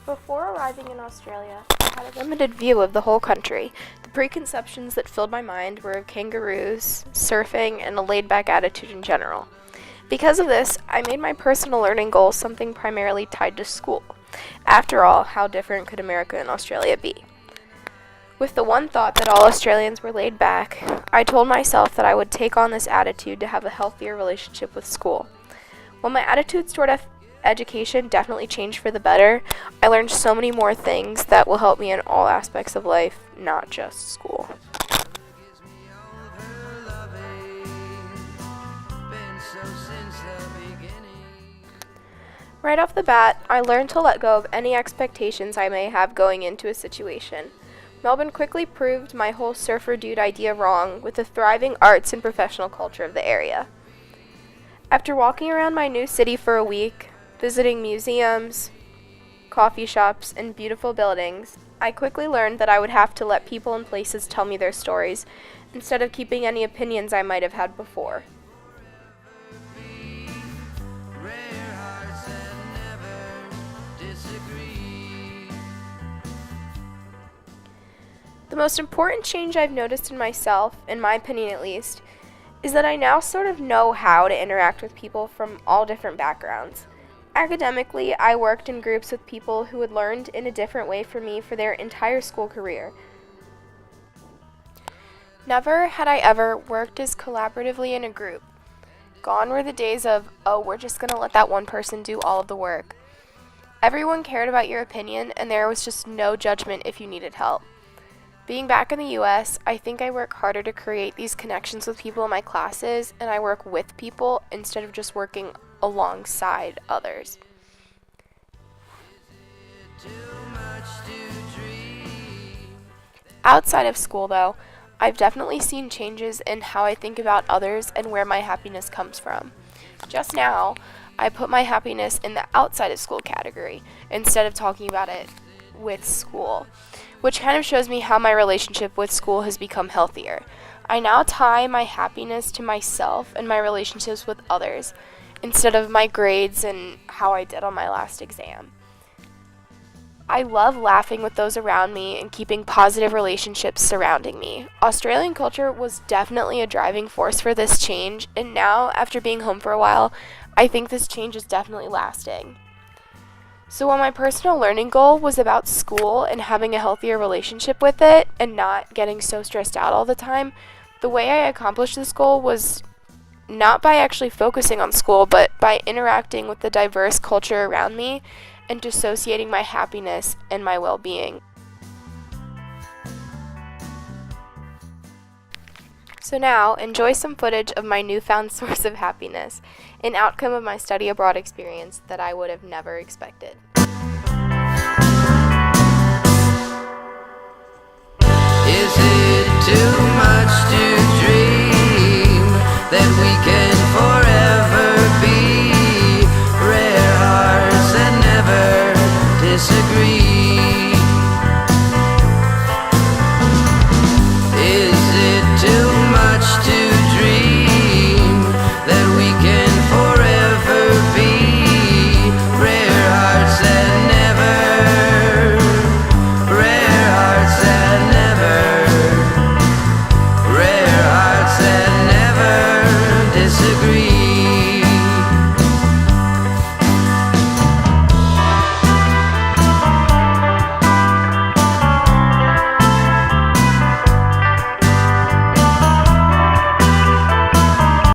Before arriving in Australia, I had a limited view of the whole country. The preconceptions that filled my mind were of kangaroos, surfing, and a laid-back attitude in general. Because of this, I made my personal learning goals something primarily tied to school. After all, how different could America and Australia be? With the one thought that all Australians were laid back, I told myself that I would take on this attitude to have a healthier relationship with school. While my attitudes toward education definitely changed for the better, I learned so many more things that will help me in all aspects of life, not just school. Right off the bat, I learned to let go of any expectations I may have going into a situation. Melbourne quickly proved my whole surfer dude idea wrong with the thriving arts and professional culture of the area. After walking around my new city for a week, visiting museums, coffee shops, and beautiful buildings, I quickly learned that I would have to let people and places tell me their stories, instead of keeping any opinions I might have had before. The most important change I've noticed in myself, in my opinion at least, is that I now sort of know how to interact with people from all different backgrounds. Academically, I worked in groups with people who had learned in a different way from me for their entire school career. Never had I ever worked as collaboratively in a group. Gone were the days of, oh, we're just going to let that one person do all of the work. Everyone cared about your opinion, and there was just no judgment if you needed help. Being back in the US, I think I work harder to create these connections with people in my classes, and I work with people instead of just working alongside others. Outside of school, though, I've definitely seen changes in how I think about others and where my happiness comes from. Just now, I put my happiness in the outside of school category instead of talking about it with school, which kind of shows me how my relationship with school has become healthier. I now tie my happiness to myself and my relationships with others instead of my grades and how I did on my last exam. I love laughing with those around me and keeping positive relationships surrounding me. Australian culture was definitely a driving force for this change, and now, after being home for a while, I think this change is definitely lasting. So while my personal learning goal was about school and having a healthier relationship with it and not getting so stressed out all the time, the way I accomplished this goal was not by actually focusing on school, but by interacting with the diverse culture around me and dissociating my happiness and my well-being. So now, enjoy some footage of my newfound source of happiness, an outcome of my study abroad experience that I would have never expected. Is it too